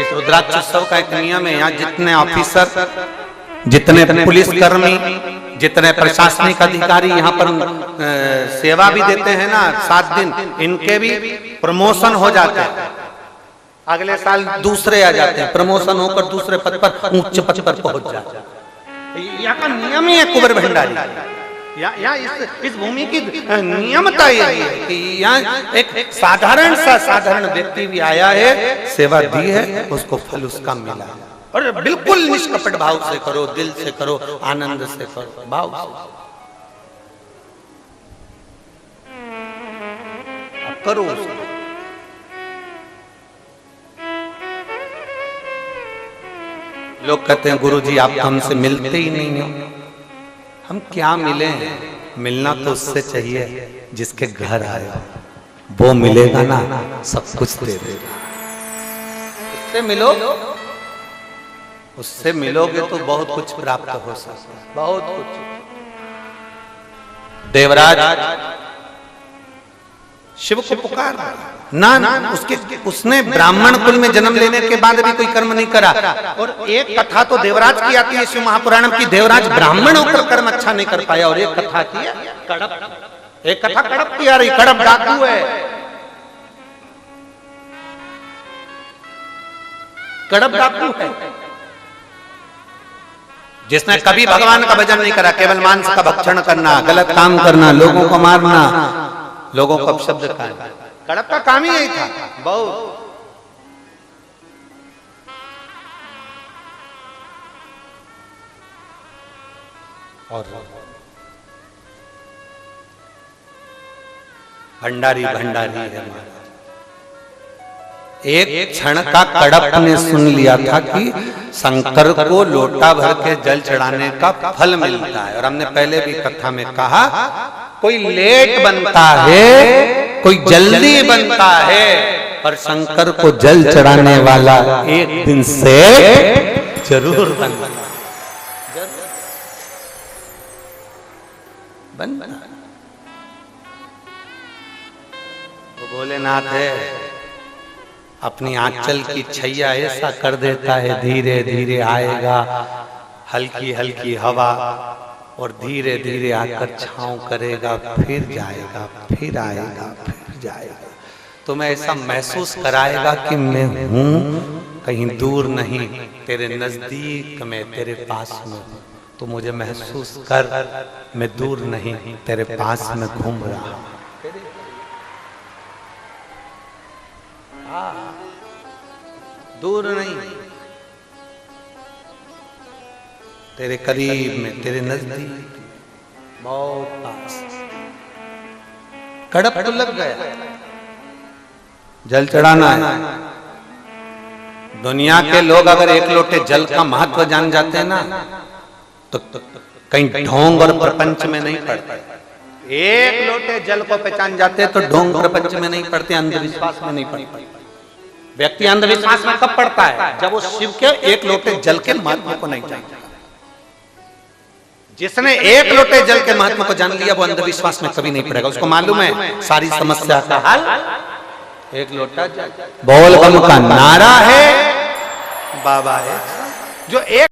इस रुद्राक्ष उत्सव का एक नियम है, यहाँ जितने ऑफिसर, जितने पुलिस कर्मी, जितने प्रशासनिक अधिकारी यहाँ पर सेवा भी देते हैं ना 7 दिन, इनके भी प्रमोशन हो जाते हैं। अगले साल दूसरे आ जाते हैं, प्रमोशन होकर दूसरे पद पर, उच्च पद पर पहुंच जाते हैं। यहाँ का नियम ही है कुंवर भंडारी। यहाँ इस भूमि की नियमता यही है कि यहाँ एक साधारण व्यक्ति भी आया है, सेवा दी है, उसको फल उसका मिला। और बिल्कुल निष्कपट भाव से करो, दिल से करो, आनंद से करो, भाव से करो। लोग कहते हैं गुरुजी आप तो हमसे मिलते ही नहीं हो। हम क्या मिले? मिलना तो उससे चाहिए जिसके घर आए हो, वो मिलेगा ना, सब कुछ दे देगा। उससे मिलो, उससे मिलोगे तो बहुत कुछ प्राप्त हो सकता है, बहुत कुछ। देवराज शिव को पुकार ना, उसने ब्राह्मण कुल में जन्म लेने के बाद भी कोई कर्म नहीं करा। और एक कथा तो देवराज की आती है शिव महापुराण की, देवराज ब्राह्मण होकर कर्म अच्छा नहीं कर पाया। और एक कथा की है कड़प, एक कथा कड़प की आ रही, कड़प डाकू है, कड़प डाकू है, जिसने कभी भगवान का भजन नहीं करा, केवल मांस का भक्षण करना, गलत काम करना, लोगों को मारना, लोगों को अपशब्द कहना। कड़प का काम ही यही था बहुत। और भंडारी भंडारी है। एक क्षण का कड़प ने सुन लिया था कि शंकर को लोटा भर के जल चढ़ाने का फल मिलता है। और हमने पहले भी कथा में कहा, कोई लेट बनता है, कोई जल्दी बनता है, पर शंकर को जल चढ़ाने वाला एक दिन से जरूर बनता है, बनता है। वो भोलेनाथ है, अपनी आंचल की छैया ऐसा कर देता है, धीरे धीरे आएगा, हल्की हल्की हवा, और धीरे धीरे आकर छांव करेगा, फिर जाएगा, फिर आएगा, फिर जाएगा। तो मैं ऐसा महसूस कराएगा कि मैं हूँ, कहीं दूर नहीं, तेरे नजदीक में, तेरे पास में। तो मुझे महसूस कर, मैं दूर नहीं, तेरे पास में घूम रहा हूँ। दूर नहीं, तेरे करीब में, तेरे नजदीक, बहुत पास। कड़प तो लग गया, जल चढ़ाना है। दुनिया के लोग अगर एक लोटे जल का महत्व जान जाते हैं ना, तो कहीं ढोंग और प्रपंच में नहीं पड़ते। एक लोटे जल को पहचान जाते तो ढोंग प्रपंच में नहीं पड़ते, अंधविश्वास में नहीं पड़ते। व्यक्ति अंधविश्वास में कब पड़ता है? जब वो शिव के एक लोटे जल के महत्व को नहीं जानता। जिसने एक लोटे जल के महत्व को जान लिया, वो अंधविश्वास में कभी नहीं पड़ेगा। उसको मालूम है सारी समस्या का हल एक लोटा जल। बोल बम का नारा है, बाबा है जो एक